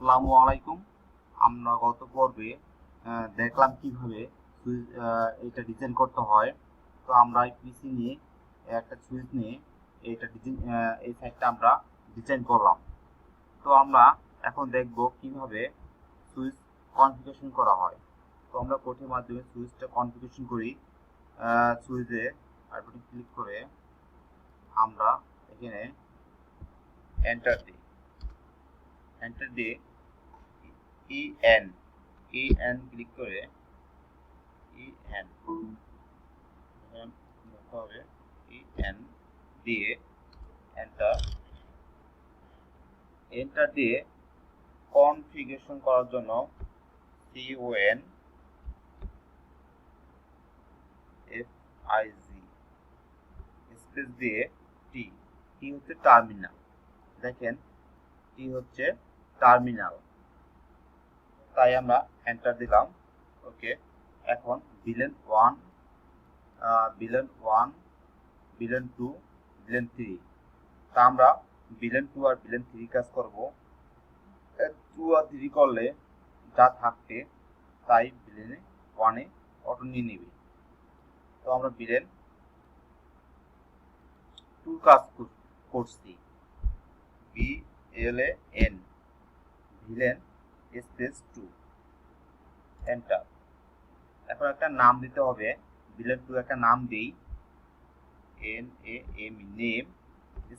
আসসালামু আলাইকুম। আমরা গত পর্বে দেখলাম কিভাবে সুইচ এটা ডিজাইন করতে হয়। তো আমরা পিসি নিয়ে একটা সুইচ নিয়ে এটা ডিজাইন এই সাইডটা আমরা ডিজাইন করলাম। তো আমরা এখন দেখব কিভাবে সুইচ কনফিগারেশন করা হয়। তো আমরা কোডের মাধ্যমে সুইচটা কনফিগারেশন করি। সুইচে বাটন ক্লিক করে আমরা এখানে এন্টার দিই। এন্টার দিয়ে EN ক্লিক করে EN হবে EN দিয়ে এন্টার দিয়ে কনফিগারেশন করার জন্য CON FIG স্পেস দিয়ে টি হচ্ছে টার্মিনাল। দেখেন টি হচ্ছে টার্মিনাল, তাই আমরা এন্টার দিলাম। ওকে, এখন ভিলেন 1 ভিলেন 1 ভিলেন 2 ভিলেন 3, তা আমরা ভিলেন 2 আর ভিলেন 3 কাজ করব। 2 আর 3 করলে যা থাকবে তাই ভিলেন 1 এ অটো নিয়ে নেবে। তো আমরা ভিলেন 2 কাজ করছি, VLAN ভিলেন স্পেস 2 এন্টার। এখন একটা নাম দিতে হবে, ভিলেন 2 একটা নাম দেই, NAME নেম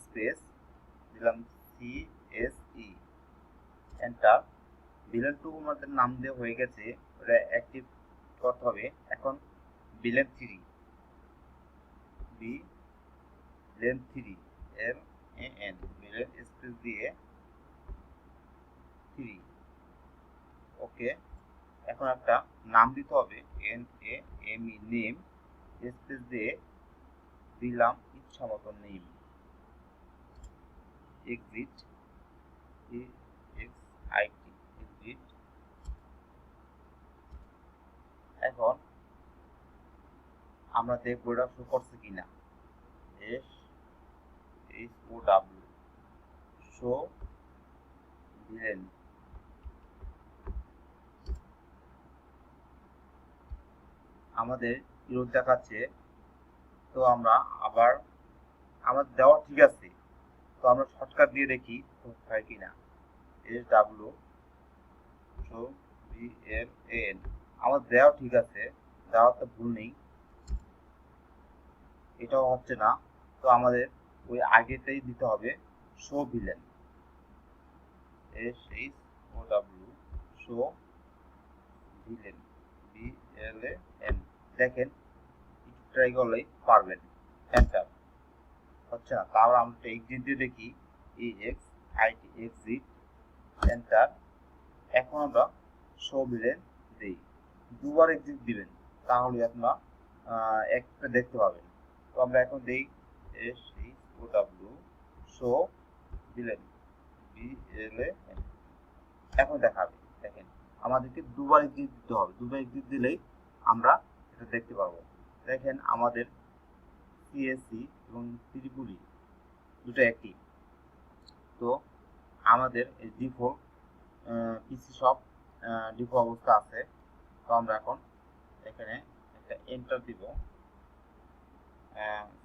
স্পেস দিলাম CSE এন্টার। ভিলেন 2 আমাদের নাম দেওয়া হয়ে গেছে, ওটা অ্যাক্টিভ করতে হবে। এখন villain 3 villain 3 LAN villain space দিয়ে 3। ওকে, এখন একটা নাম দিতে হবে, NAME নেম স্পেস দিয়ে দিলাম ইচ্ছা মতো নেম এক্সিট এক্সিট। এখন আমরা দেখবো এটা শো করছে কিনা। SHOW show villain. আমাদের ইরর দেখাচ্ছে, তো আমরা আবার আমার দেওয়া ঠিক আছে, তো আমরা শর্টকাট দিয়ে দেখি হয় কিনা। SW শো VLAN আমার দেওয়া ঠিক আছে, দেওয়া তো ভুল নেই, এটাও হচ্ছে না। তো আমাদের ওই আগেটাই দিতে হবে, show villain SHOW show villain VLAN। দেখেন ট্রাই করলেই পারবেন। এন্টার হচ্ছে না, তারপর আমরা এক্সিট দিয়ে দেখি এক্সিট এন্টার। এখন আমরা শো ভিলেন দিই, দুবার এক্সিট দিবেন, তাহলে আপনারা একটা দেখতে পাবেন। তো আমরা এখন দিই SHOW শো ভিলেন VLAN। এখন দেখাবে, দেখেন আমাদেরকে দুবার এক্সিট দিতে হবে, দুবার এক্সিট দিলেই আমরা এটা দেখতে পাবো। দেখেন আমাদের CSC এবং ত্রিপুলি দুটো একই। তো আমাদের এই ডিফল্ট পিসি সব ডিফল্ট অবস্থা আছে। তো আমরা এখন এখানে একটা এন্টার দিব,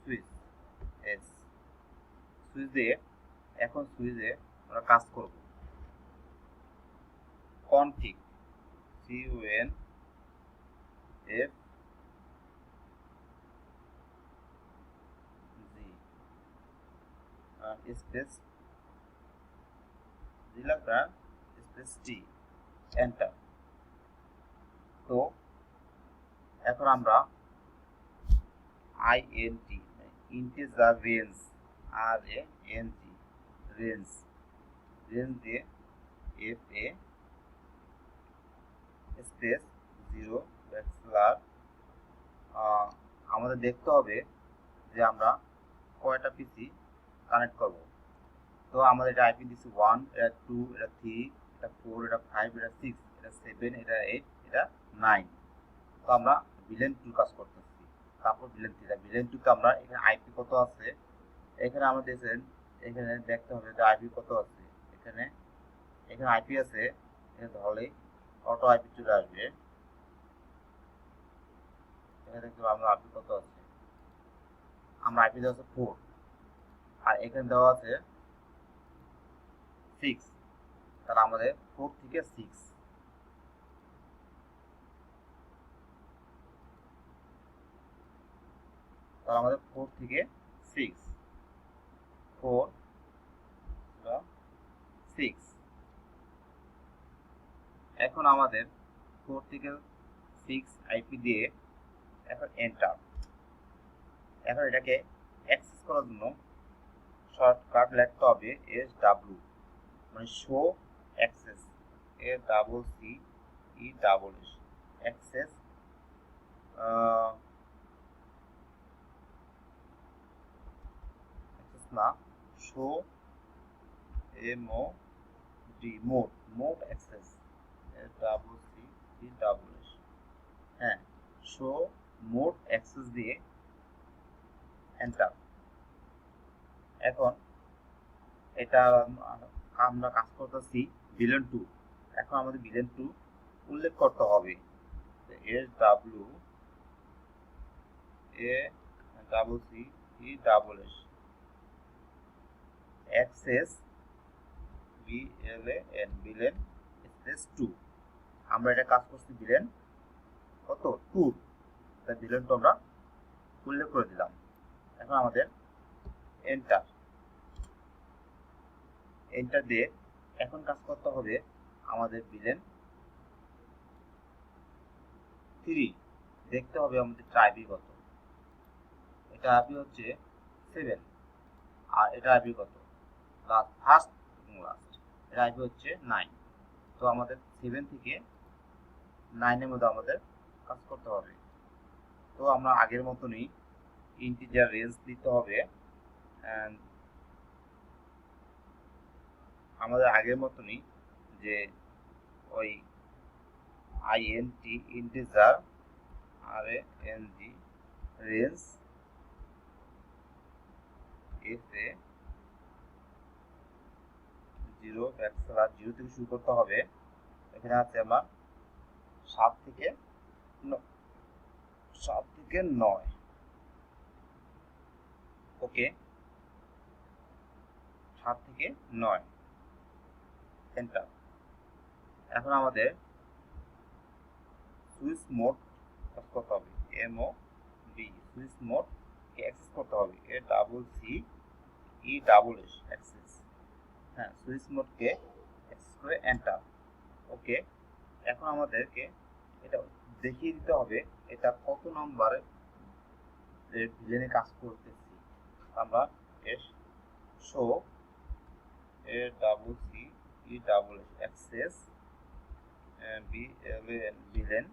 সুইচ সুইচ দিয়ে এখন সুইচে আমরা কাজ করব। কনফিগ CONFG স্পেস দিলাম স্পেস টি এন্টার। তো এখন আমরা INT integer range RANG range দিয়ে FA স্পেস 0 ব্যাকস্ল্যাশ আমাদের দেখতে হবে যে আমরা কয়টা পিসি কানেক্ট করব। তো আমাদের এটা আইপি দিচ্ছি 1, এটা 2, এটা 3, এটা 4, এটা 5, এটা 6, এটা 7, এটা 8, এটা 9। তো আমরা ভিলেন 2 কাজ করতেছি, তারপর ভিলেন 3। ভিলেন 2 তে আমরা এখানে আইপি কত আছে, এখানে আমরা দেখেন, এখানে দেখতে হবে যে আইপি কত আছে। এখানে এখানে আইপি আছে, এখানে ধরলেই অটো আইপি চলে আসবে। এখানে দেখতে আমরা আইপি কত আছে, আমরা আইপি দেওয়া আছে 4, আর এখানে দেওয়া আছে 6, তাহলে আমাদের 4 থেকে 6, তাহলে আমাদের 4 থেকে 6, 4 6। এখন আমাদের 4 থেকে 6 আইপি দিয়ে এখন এন্টার। এখন এটাকে অ্যাক্সেস করার জন্য শর্টকাট লিখতে হবে SW, মানে শো অ্যাক্সেস, ACCESS, অ্যাক্সেস না, শো মোড অ্যাক্সেস, ACCESS, হ্যাঁ, শো মোড অ্যাক্সেস দিয়ে এন্টার। এখন এটা আমরা কাজ করতেছি ভিলেন 2। এখন আমাদের ভিলেন 2 উল্লেখ করতে হবে, SWACCESS, অ্যাক্সেস ভিলেন স্পেস 2। আমরা এটা কাজ করছি ভিলেন কত 2, তাই ভিলেন 2 আমরা উল্লেখ করে দিলাম। এখন আমাদের এন্টার দিয়ে এখন কাজ করতে হবে আমাদের ভিলেন 3 দেখতে হবে আমাদের আইপি কত। এটা আইপি হচ্ছে 7, আর এটা আইপি কত ফার্স্ট এবং লাস্ট, এটা আইপি হচ্ছে 9। তো আমাদের 7 থেকে 9 এর মধ্যে আমাদের কাজ করতে হবে। তো আমরা আগের মতনই ইন্টিজার রেঞ্জ দিতে হবে, আমাদের আগের মতনই যে ওই ইন্টিজার রেঞ্জ এসে 0 0 থেকে শুরু করতে হবে। এখানে আছে আমার 7 থেকে 9, ওকে, 7 থেকে 9 এন্টার। এখন আমাদের সুইচ মোড করতে হবে, MOD, সুইচ মোড কে অ্যাক্সেস করতে হবে, ACCESS, অ্যাক্সেস, হ্যাঁ, সুইচ মোড কে অ্যাক্সেস করে এন্টার, ওকে। এখন আমাদেরকে এটা দেখিয়ে দিতে হবে এটা কত নম্বরে ভিলেনে কাজ করতেছি। আমরা শো ACCESS, অ্যাক্সেস ভিলেন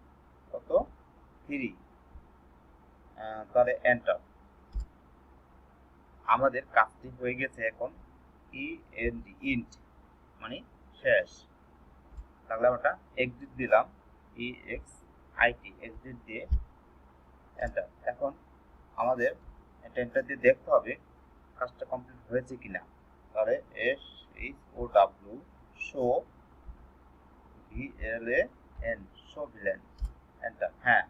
কত 3, তাহলে এন্টার। আমাদের কাজটি হয়ে গেছে। এখন ইন্ট মানে শেষ, তাহলে আমরা এক্সিট দিলাম, এক্সিট দিয়ে এন্টার। এখন আমাদের এন্টার দিয়ে দেখতে হবে কাজটা কমপ্লিট হয়েছে কিনা। তাহলে SHOW show VLAN, show villain, enter. হ্যাঁ,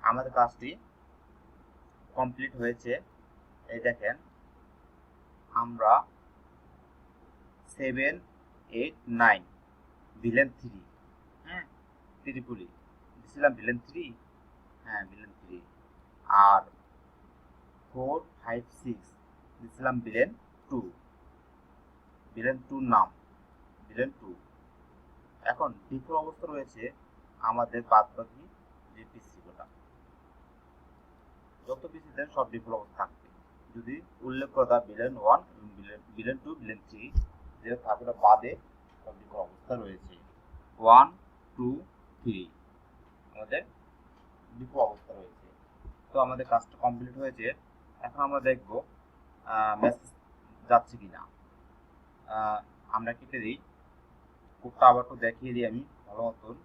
আমাদের কাজটি কমপ্লিট হয়েছে। এই দেখেন আমরা 7, 8, 9 ভিলেন 3, হ্যাঁ, ত্রিপুলি দিছিলাম ভিলেন 3, হ্যাঁ ভিলেন 3, আর 4, 5, 6 দিছিলাম ভিলেন 2, ভিলেন 2 নাম ভিলেন 2। এখন ডিফল্ট অবস্থা রয়েছে আমাদের বাদবাকি যে পিসিগুলো, যত পিসি দেন সব ডিফল্ট অবস্থা থাকবে। যদি উল্লেখ করা ভিলেন 1 এবং ভিলেন 2, ভিলেন 3 যেটা থাকবে বাদে সব ডিফল্ট অবস্থা রয়েছে 1, 2, 3 আমাদের ডিফল্ট অবস্থা রয়েছে। তো আমাদের কাজটা কমপ্লিট হয়েছে। এখন আমরা দেখব মেসেজ যাচ্ছে কিনা। আমরা কেটে দিই, কোডটা আবার একটু দেখিয়ে দিই আমি ভালো মতন।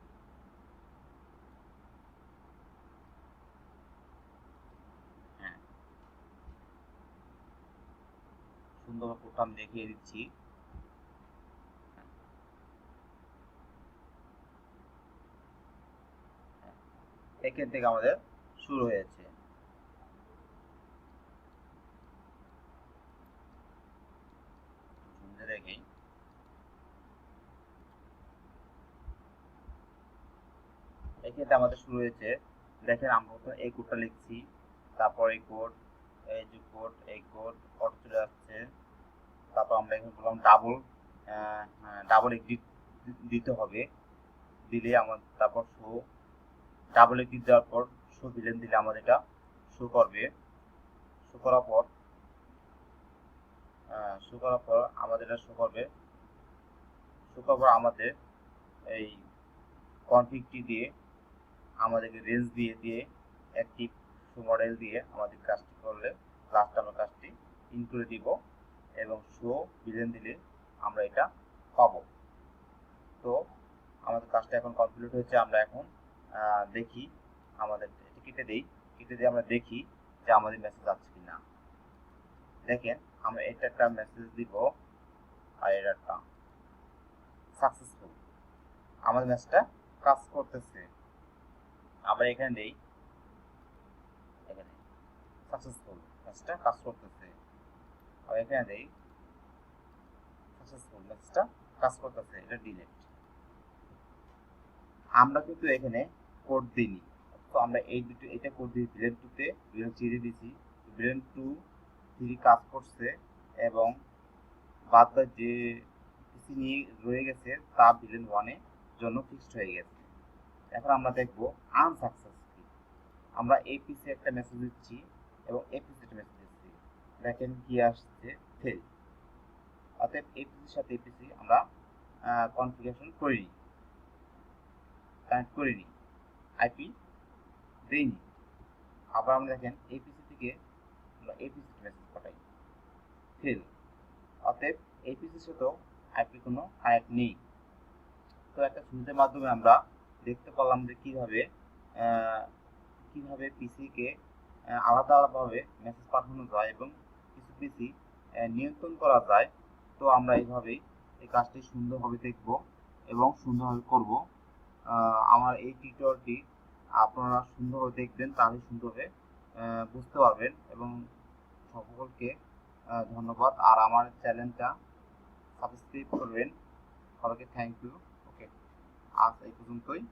হ্যাঁ, সুন্দর কোডটা আমি দেখিয়ে দিচ্ছি। এখান থেকে আমাদের শুরু হয়েছে। দেখি এক্ষেত্রে আমাদের শুরু হয়েছে। দেখেন আমরা তো এই কোডটা লিখছি, তারপর এই কোড, এই যে কোড, এই কোড চলে আসছে। তারপর আমরা এখানে বললাম ডাবল এক্সিট দিতে হবে, দিলে আমাদের তারপর শো, ডাবল এক্সিট দেওয়ার পর শো ভিলেন দিলে আমাদের এটা শো করবে। শো করার পর আমাদের এটা শো করবে। শো করার পর আমাদের এই কনফিগটি দিয়ে আমাদেরকে রেঞ্জ দিয়ে দিয়ে অ্যাক্টিভ শো মডেল দিয়ে আমাদের কাজটি করলে লাস্ট আমরা কাজটি ইন করে দিব এবং শো ভিলেন দিলে আমরা এটা পাবো। তো আমাদের কাজটা এখন কমপ্লিট হয়েছে। আমরা এখন দেখি, আমাদের কেটে দিই, কেটে দিয়ে আমরা দেখি যে আমাদের মেসেজ আছে কিনা। দেখেন আমরা এটা একটা মেসেজ দিব আর এটা একটা সাকসেসফুল, আমাদের মেসেজটা কাজ করতেছে। আমরা এখানে দেই, এখানে সাকসেসফুল, মেসেজটা কাজ করতেছে। আর এখানে দেই সাকসেসফুল, মেসেজটা কাজ করতেছে, এটা ডিলিট। আমরা কিন্তু এখানে কোড দিইনি, তো আমরা এই দুটো এটা কোড দিই ভিলেন 2 তে, ভিলেন 3 দিয়েছি, ভিলেন 2 3 কাজ করছে এবং বাদ বাদ যে পিসি নিয়ে রয়ে গেছে তা ভিলেন 1 এর জন্য ফিক্সড হয়ে গেছে। এখন আমরা দেখব আনসাকসেসফুল। আমরা এই পিসি একটা মেসেজ দিচ্ছি এবং এই পিসি একটা মেসেজ দিচ্ছি, দেখেন কি আসছে, ফেল। অতএব এই পিসির সাথে এই পিসি আমরা কনফিগারেশন করিনি, কানেক্ট করিনি, আইপি দেইনি। আবার আমরা দেখেন এই পিসি থেকে আমরা এই পিসিতে মেসেজ পাঠাই, ফেল। অতএব এই পিসির সাথেও আইপি কোনো কানেক্ট নেই। তো একটা সুবিধার মাধ্যমে আমরা দেখতে পারলাম যে কিভাবে পিসিকে আলাদা আলাদাভাবে মেসেজ পাঠানো যায় এবং কিছু পিসি নিয়ন্ত্রণ করা যায়। তো আমরা এইভাবেই এই কাজটি সুন্দরভাবে দেখব এবং সুন্দরভাবে করব। আমার এই টিউটোরিয়ালটি আপনারা সুন্দরভাবে দেখবেন, তাহলে সুন্দরভাবে বুঝতে পারবেন। এবং সকলকে ধন্যবাদ, আর আমার চ্যানেলটা সাবস্ক্রাইব করবেন। সবাইকে থ্যাংক ইউ। ওকে, আজ এই পর্যন্তই।